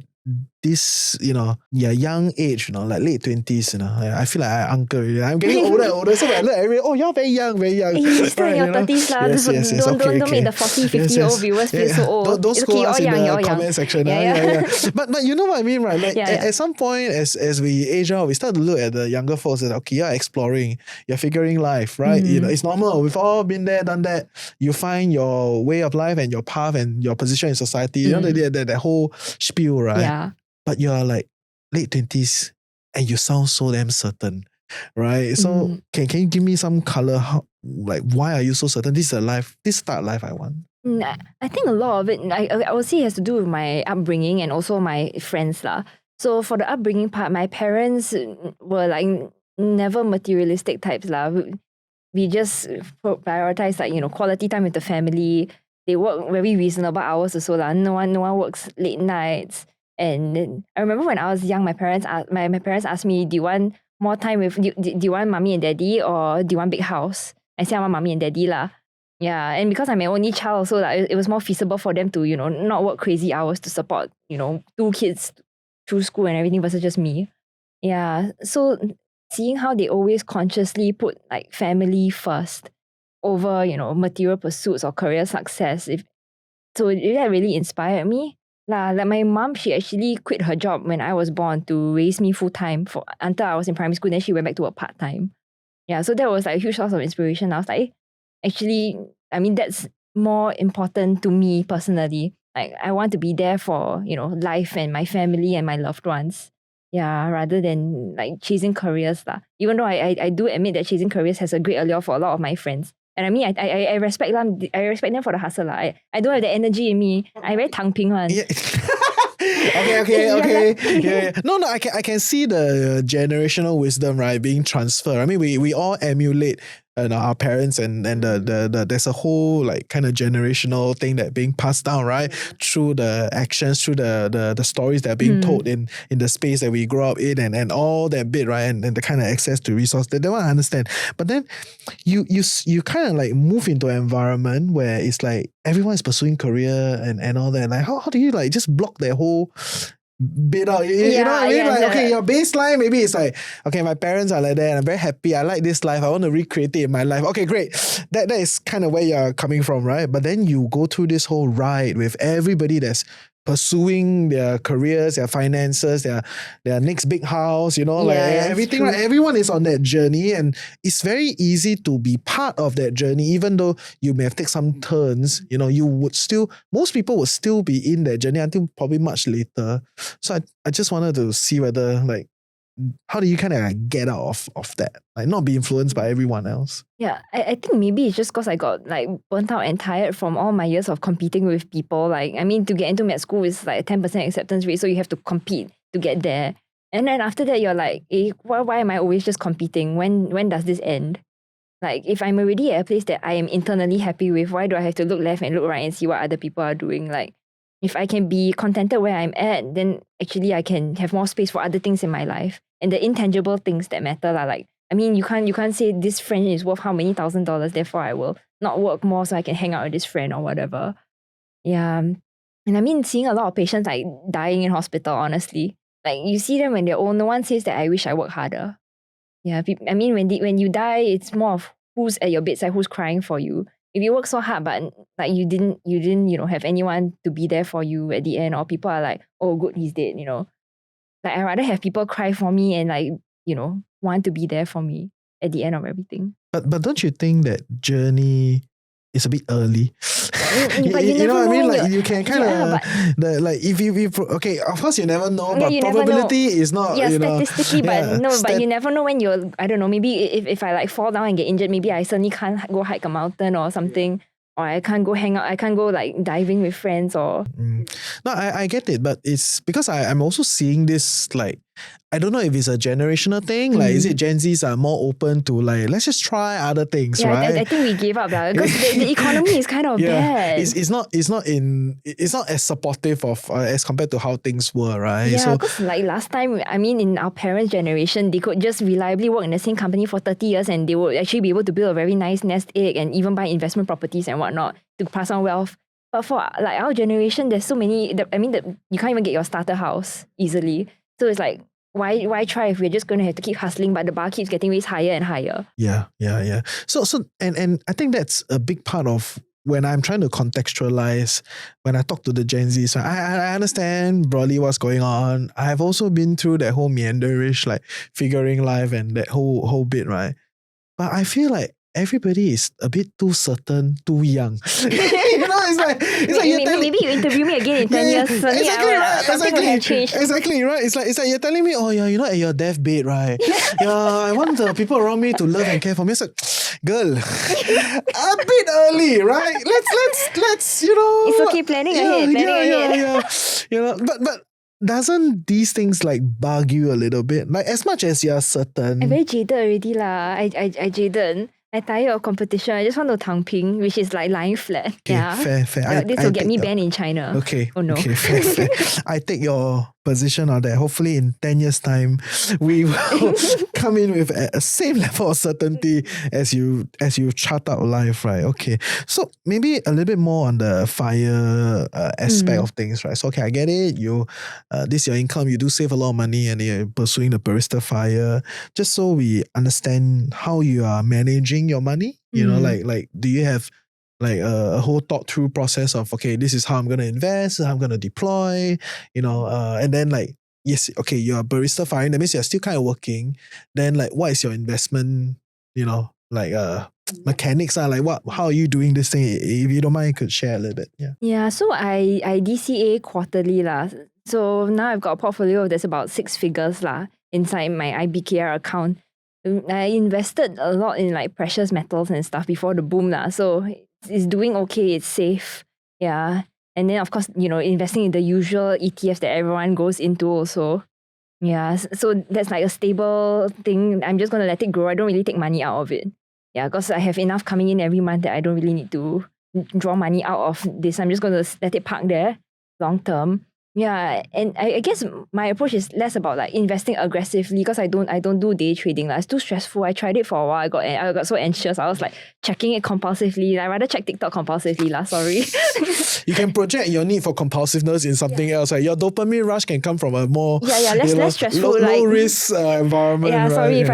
this, young age, like late 20s, I feel like I'm uncle already. I'm getting older and older. So when I look at everybody, oh, you're very young, very young. You're still in your 30s lah. Yes. Don't make the 40, 50-year-old viewers feel so old. Don't scold us in the comment section. Yeah. But you know what I mean, right? Like at some point, as we age out, we start to look at the younger folks and okay, you're exploring, you're figuring life, right? It's normal. We've all been there, done that. You find your way of life and your path and your position in society. That whole spiel, right? Yeah. But you're like late 20s and you sound so damn certain, right? So can you give me some color? Why are you so certain? This is start life I want. I think a lot of it, I would say, has to do with my upbringing and also my friends lah. So for the upbringing part, my parents were like never materialistic types lah. We just prioritize quality time with the family. They work very reasonable hours also lah. No one works late nights. And I remember when I was young, my parents asked me, do you want more time with, do you want mommy and daddy or do you want big house? I said I want mommy and daddy lah. Yeah, and because I'm my only child, so it was more feasible for them to, not work crazy hours to support, 2 kids through school and everything versus just me. Yeah, so seeing how they always consciously put like family first over, material pursuits or career success, that really inspired me. Like my mom, she actually quit her job when I was born to raise me full time until I was in primary school. Then she went back to work part time. Yeah, so that was like a huge source of inspiration. I was like, actually, I mean, that's more important to me personally. Like I want to be there for life and my family and my loved ones. Yeah, rather than like chasing careers lah. Even though I do admit that chasing careers has a great allure for a lot of my friends. And I mean, I respect them. I respect them for the hustle lah. I don't have the energy in me. I very tang ping one. Yeah. Okay. Yeah. No, I can see the generational wisdom, right, being transferred. I mean, we all emulate our parents and the there's a whole like kind of generational thing that being passed down, right, through the actions, through the stories that are being told in the space that we grow up in and all that bit, right, and the kind of access to resources that one I understand. But then you kind of like move into an environment where it's like everyone is pursuing career and all that. Like how do you like just block that whole bit out? You know what I mean? Like, okay, your baseline maybe it's like, okay, my parents are like that and I'm very happy. I like this life. I want to recreate it in my life. Okay, great. That is kind of where you're coming from, right? But then you go through this whole ride with everybody that's pursuing their careers, their finances, their next big house, everything, right? Everyone is on that journey and it's very easy to be part of that journey, even though you may have taken some turns, most people would still be in that journey until probably much later. So I just wanted to see whether like, how do you kind of like get out of that? Like not be influenced by everyone else? Yeah, I think maybe it's just because I got like burnt out and tired from all my years of competing with people. Like, I mean, to get into med school is like a 10% acceptance rate, so you have to compete to get there. And then after that, you're like, why am I always just competing? When does this end? Like, if I'm already at a place that I am internally happy with, why do I have to look left and look right and see what other people are doing? Like, if I can be contented where I'm at, then actually I can have more space for other things in my life and the intangible things that matter lah. Like, I mean, you can't say this friend is worth how many $1,000, therefore I will not work more so I can hang out with this friend or whatever. Yeah. And I mean, seeing a lot of patients like dying in hospital, honestly. Like, you see them when they're old, no one says that I wish I worked harder. Yeah, I mean, when you die, it's more of who's at your bedside, who's crying for you. If you work so hard, but like you didn't, have anyone to be there for you at the end, or people are like, oh, good, he's dead, Like, I'd rather have people cry for me and like, want to be there for me at the end of everything. But don't you think that journey is a bit early? But you know what I mean? when Like you can kind of like if you okay, of course you never know, but you probability is not. Statistically, but you never know when you're. I don't know. Maybe if I like fall down and get injured, maybe I suddenly can't go hike a mountain or something. Or I can't go hang out, I can't go like diving with friends or... No, I get it, but it's because I'm also seeing this like, I don't know if it's a generational thing, like is it Gen Zs are more open to like, let's just try other things, right? I think we gave up because the economy is kind of bad. It's not as supportive of as compared to how things were, right? Yeah, because like last time, I mean in our parents' generation, they could just reliably work in the same company for 30 years and they would actually be able to build a very nice nest egg and even buy investment properties and whatnot to pass on wealth. But for like our generation, there's so many. You can't even get your starter house easily. So it's like, why try if we're just going to have to keep hustling, but the bar keeps getting raised higher and higher. Yeah. So and I think that's a big part of when I'm trying to contextualize when I talk to the Gen Zs. I understand broadly what's going on. I've also been through that whole meanderish like figuring life and that whole bit, right? But I feel like everybody is a bit too certain, too young. It's like maybe you interview me again in 10 years. Suddenly something will have changed. Exactly, right? It's like you're telling me, oh yeah, at your deathbed, right? Yeah, I want the people around me to love and care for me. It's like, girl, a bit early, right? Let's It's okay, planning ahead. Yeah. But doesn't these things like bug you a little bit? Like as much as you're certain. I'm very jaded already lah. I jaded. I tired of competition. I just want to tang ping, which is like lying flat. Okay, yeah. Fair. This will get me banned in China. Okay. Oh no. Okay, fair. I take your position on that. Hopefully in 10 years' time, we will come in with a same level of certainty as you chart out life, right? Okay. So maybe a little bit more on the FIRE aspect of things, right? So okay, I get it. You this is your income, you do save a lot of money and you're pursuing the Barista FIRE. Just so we understand how you are managing your money. You know, like do you have like a whole thought through process of, okay, this is how I'm going to invest, how I'm going to deploy, and then like, yes, okay, you're a Barista FIRE, that means you're still kind of working. Then like, what is your investment, mechanics are like, how are you doing this thing? If you don't mind, you could share a little bit. Yeah, so I DCA quarterly lah. So now I've got a portfolio that's about 6 figures lah inside my IBKR account. I invested a lot in like precious metals and stuff before the boom lah. So it's doing okay, it's safe. Yeah. And then of course, investing in the usual ETFs that everyone goes into also. Yeah. So that's like a stable thing. I'm just going to let it grow. I don't really take money out of it. Yeah, because I have enough coming in every month that I don't really need to draw money out of this. I'm just going to let it park there long term. Yeah, and I guess my approach is less about like investing aggressively because I don't do day trading. It's too stressful. I tried it for a while. I got so anxious. I was like checking it compulsively. I'd rather check TikTok compulsively lah. Sorry. You can project your need for compulsiveness in something else. Right? Your dopamine rush can come from a more less stressful, low risk environment. Yeah, right? Sorry. If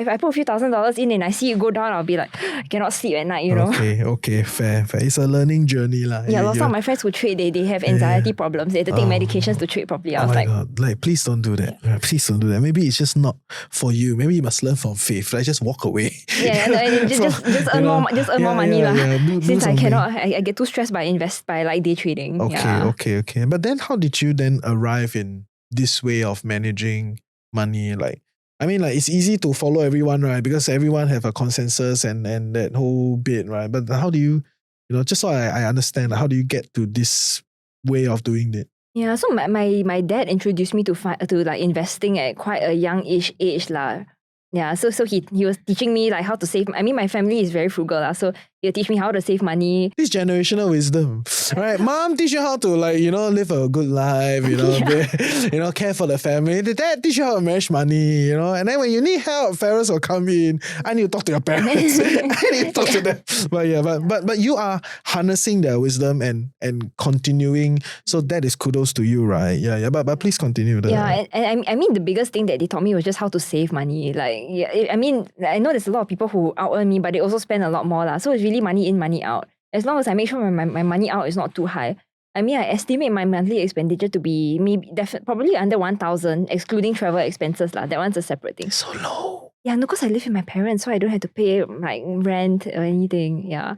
I put a few $1,000s in and I see it go down, I'll be like, I cannot sleep at night. Okay, fair. It's a learning journey lah. Yeah, lots of my friends who trade, they have anxiety problems. They have to take medications to trade properly. I was like, God. Like, please don't do that. Please don't do that. Maybe it's just not for you. Maybe you must learn from Faith. Like, just walk away. Just earn more money lah. Since I something. cannot, I get too stressed by like day trading. Okay. But then how did you then arrive in this way of managing money? Like, I mean, like, it's easy to follow everyone, right? Because everyone have a consensus and that whole bit, right? But how do you, just so I understand, like, how do you get to this way of doing it? Yeah, so my dad introduced me to like investing at quite a young-ish age lah. Yeah, so he was teaching me like how to save. I mean, my family is very frugal lah, so he'll teach me how to save money. This generational wisdom, right? Mom teach you how to live a good life, care for the family. The dad teach you how to manage money, and then when you need help, parents will come in. I need to talk to your parents. I need to talk to them. But you are harnessing their wisdom and continuing. So that is kudos to you, right? Yeah. But please continue. Yeah, and I mean the biggest thing that they taught me was just how to save money. Like, I mean, I know there's a lot of people who out-earn me, but they also spend a lot more lah. So it's really money in, money out. As long as I make sure my money out is not too high. I mean, I estimate my monthly expenditure to be probably under 1,000, excluding travel expenses lah. That one's a separate thing. So low. Yeah, no, because I live with my parents, so I don't have to pay like rent or anything. Yeah,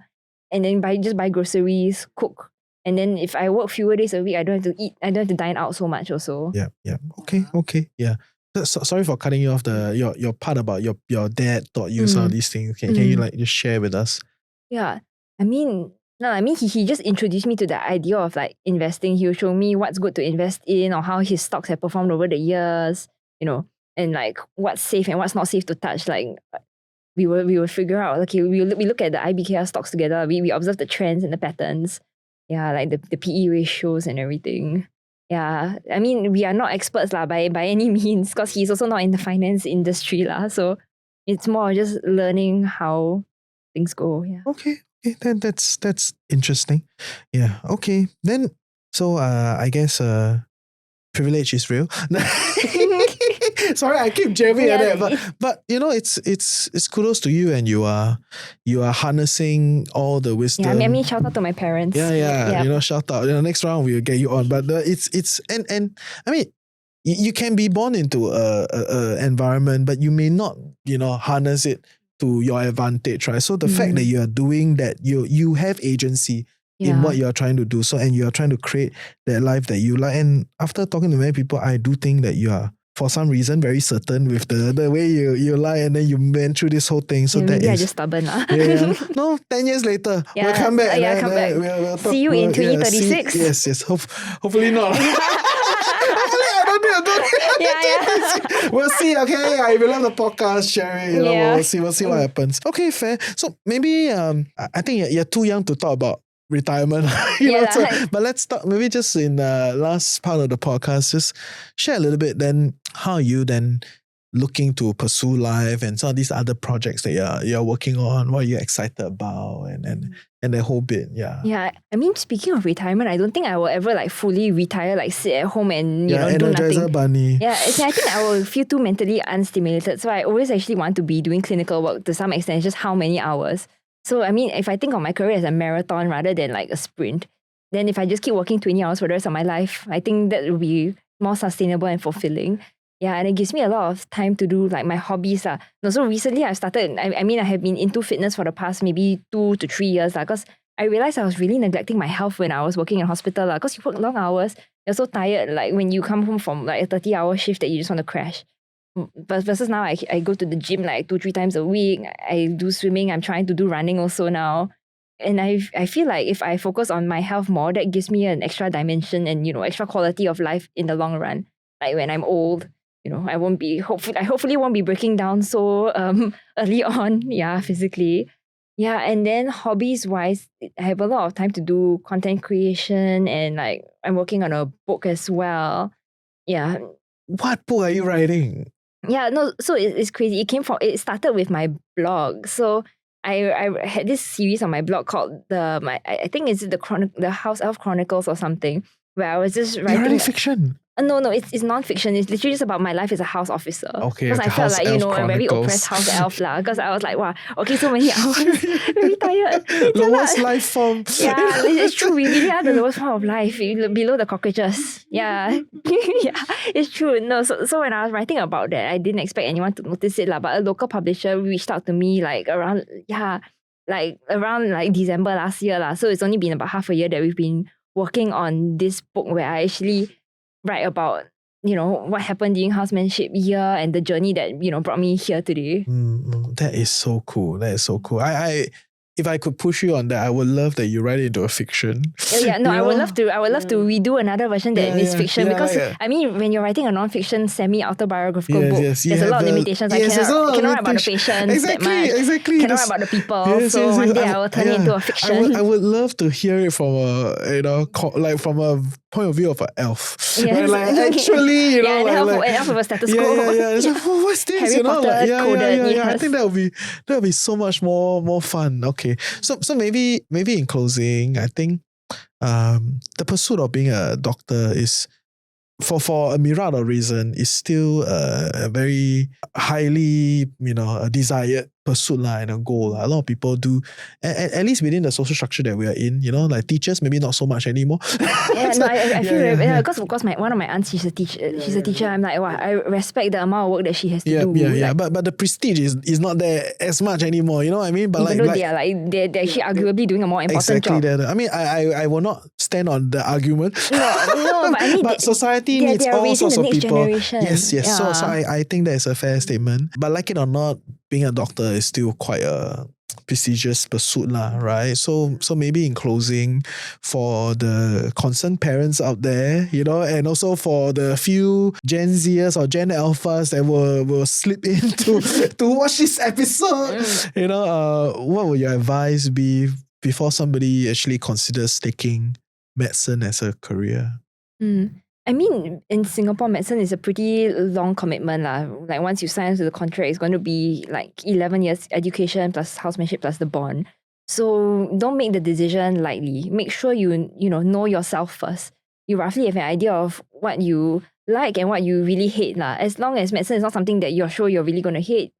and then just buy groceries, cook, and then if I work fewer days a week, I don't have to eat. I don't have to dine out so much also. Yeah. Okay. Yeah. Sorry for cutting you off. Your part about your dad taught you some of these things. Can you like just share with us? Yeah, I mean, he just introduced me to the idea of like investing. He'll show me what's good to invest in or how his stocks have performed over the years, and like what's safe and what's not safe to touch. Like we will figure out. Okay, we look at the IBKR stocks together. We observe the trends and the patterns. Yeah, like the PE ratios and everything. Yeah, I mean, we are not experts lah by any means because he's also not in the finance industry lah. So it's more just learning how things go. Yeah. Okay. Okay, then that's interesting. Yeah. Okay. Then so I guess privilege is real. Sorry, I keep jabbing at that, but you know, it's kudos to you, and you are harnessing all the wisdom. Yeah, I mean, shout out to my parents. Yeah. You know, shout out. You know, next round we'll get you on. But it's and I mean, you can be born into a environment, but you may not, you know, harness it to your advantage, right? So the fact that you are doing that, you have agency in what you are trying to do. So, and you are trying to create that life that you like. And after talking to many people, I do think that you are, for some reason, very certain with the way you lie, and then you went through this whole thing. So maybe I just stubborn. No, 10 years later, we'll come back. Come back. We'll talk, see you in 2036. Yes. Hopefully not. Hopefully I don't. We'll see. Okay, I will love the podcast, Sherry. You know, we'll see what happens. Okay, fair. So maybe I think you're too young to talk about retirement. But let's talk maybe just in the last part of the podcast, just share a little bit then how are you then looking to pursue life and some of these other projects that you're working on. What are you excited about and the whole bit? Yeah, I mean, speaking of retirement, I don't think I will ever like fully retire, like sit at home and you know do nothing. Bunny. Yeah, I think I will feel too mentally unstimulated. So I always actually want to be doing clinical work to some extent, just how many hours. So I mean, if I think of my career as a marathon rather than like a sprint, then if I just keep working 20 hours for the rest of my life, I think that will be more sustainable and fulfilling. Yeah, and it gives me a lot of time to do like my hobbies. So recently I've started, I mean, I have been into fitness for the past maybe 2 to 3 years because I realized I was really neglecting my health when I was working in hospital. Because you work long hours, you're so tired. Like when you come home from like a 30-hour shift that you just want to crash. But versus now, I go to the gym like 2-3 times a week. I do swimming. I'm trying to do running also now. And I feel like if I focus on my health more, that gives me an extra dimension and, you know, extra quality of life in the long run. Like when I'm old, you know, I hopefully won't be breaking down so early on, physically. Yeah, and then hobbies-wise, I have a lot of time to do content creation and like I'm working on a book as well. Yeah. What book are you writing? Yeah, no, so it's crazy. It started with my blog. So I had this series on my blog called I think it's the House Elf Chronicles or something, where I was just writing. You're writing fiction? No, it's non-fiction. It's literally just about my life as a house officer. Okay. Because I felt like, you know, a very oppressed house elf lah. Because I was like, wow, okay, so many hours. Very tired. Lowest life form. Yeah, it's true. We really are the lowest form of life, below the cockroaches. Yeah. It's true. No, so when I was writing about that, I didn't expect anyone to notice it lah. But a local publisher reached out to me like around December last year lah. So it's only been about half a year that we've been working on this book where I actually write about, you know, what happened during housemanship year and the journey that, you know, brought me here today. That is so cool. I if I could push you on that, I would love that you write it into a fiction. I would love to redo another version that is fiction because I mean, when you're writing a non-fiction semi-autobiographical book, there's a lot of limitations. I cannot write about the patients that much. Exactly. Cannot write about the people. So one day I will turn it into a fiction. I would love to hear it from from a point of view of an elf. Yes. Right? Like actually, you know, an elf with a stethoscope. It's like, what's this? Harry you know, Potter coded. I think that would be so much more fun. Okay, so maybe in closing, I think the pursuit of being a doctor is for a myriad of reason is still a very highly desired pursuit and a goal. A lot of people do, at least within the social structure that we are in, like teachers maybe not so much anymore. I feel because one of my aunts, she's a teacher. I'm like, wow, I respect the amount of work that she has to do. But the prestige is not there as much anymore. You know what I mean? But even though they're actually arguably doing a more important job. I mean, I will not stand on the argument. No, but I mean, but society needs all sorts of people. Generation. Yes. Yeah. So I think that's a fair statement. But like it or not, being a doctor is still quite a prestigious pursuit, right? So maybe in closing, for the concerned parents out there, and also for the few Gen Zers or Gen Alphas that will slip in to watch this episode, what would your advice be before somebody actually considers taking medicine as a career? I mean, in Singapore, medicine is a pretty long commitment. Like once you sign into the contract, it's going to be like 11 years education plus housemanship plus the bond. So don't make the decision lightly. Make sure you know yourself first. You roughly have an idea of what you like and what you really hate lah. As long as medicine is not something that you're sure you're really going to hate,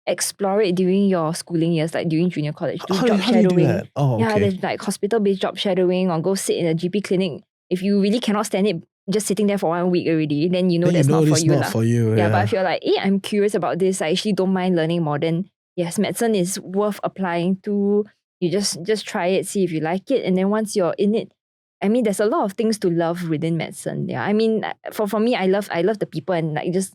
explore it during your schooling years, like during junior college. Do job How do you do shadowing. that? Oh, Yeah, okay. there's like hospital-based job shadowing, or go sit in a GP clinic. If you really cannot stand it, just sitting there for 1 week already, then you know Then that's not for it's you not lah. for you. Yeah, but if you're like, I'm curious about this, I actually don't mind learning more, then yes, medicine is worth applying to. You just try it, see if you like it, and then once you're in it, I mean, there's a lot of things to love within medicine. Yeah, I mean, for me, I love the people, and like just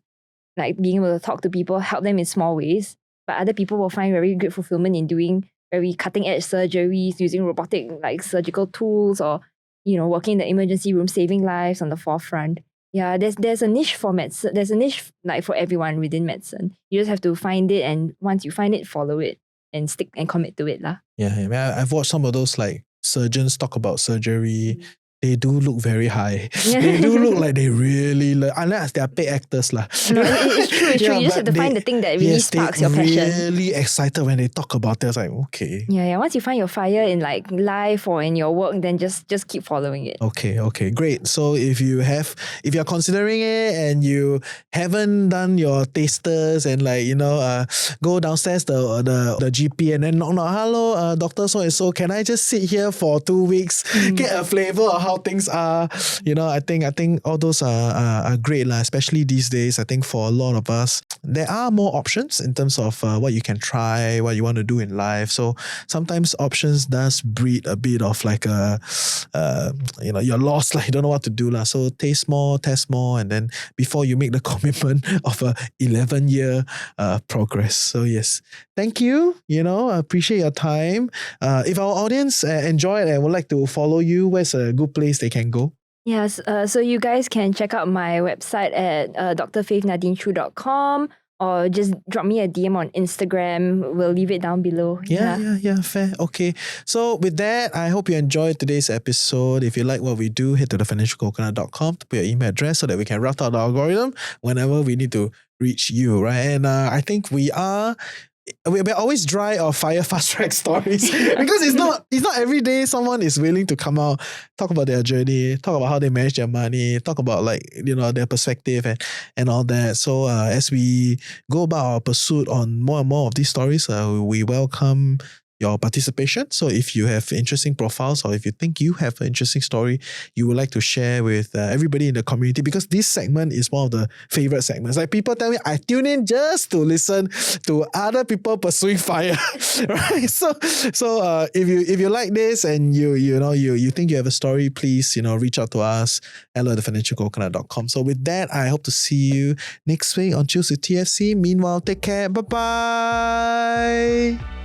like being able to talk to people, help them in small ways. But other people will find very great fulfillment in doing very cutting edge surgeries, using robotic like surgical tools, or working in the emergency room, saving lives on the forefront. Yeah, there's a niche for medicine. There's a niche like for everyone within medicine. You just have to find it, and once you find it, follow it and stick and commit to it lah. Yeah, I mean, I've watched some of those like surgeons talk about surgery. They do look very high. They do look like they really unless they are paid actors lah. No, it's true. It's true. You just have to find the thing that really sparks your passion. Really excited when they talk about it. It's like, okay. Yeah. Once you find your fire in like life or in your work, then just keep following it. Okay, great. So if you're considering it and you haven't done your tasters and go downstairs the GP and then knock, hello, Doctor so and so, can I just sit here for 2 weeks, get a flavor of how things are? I think all those are great lah, especially these days. I think for a lot of us, there are more options in terms of what you can try, what you want to do in life. So sometimes options does breed a bit of like you're lost, like you don't know what to do lah. So taste more, test more, and then before you make the commitment of a 11-year progress. So yes, thank you. I appreciate your time. If our audience enjoy it and would like to follow you, where's a good place they can go? Yes, so you guys can check out my website at drfaithnadinechoo.com, or just drop me a DM on Instagram. We'll leave it down below. Yeah, fair. Okay. So with that, I hope you enjoyed today's episode. If you like what we do, head to thefinancialcoconut.com to put your email address so that we can route out the algorithm whenever we need to reach you, right? And I think we're always dry or fire fast track stories because it's not every day someone is willing to come out, talk about their journey, talk about how they manage their money, talk about their perspective and all that. So as we go about our pursuit on more and more of these stories, we welcome your participation. So if you have interesting profiles, or if you think you have an interesting story you would like to share with everybody in the community, because this segment is one of the favorite segments. Like people tell me, I tune in just to listen to other people pursuing fire, right? So if you like this and you think you have a story, please reach out to us at thefinancialcoconut.com. So with that, I hope to see you next week on Choose with TFC. Meanwhile, take care. Bye bye.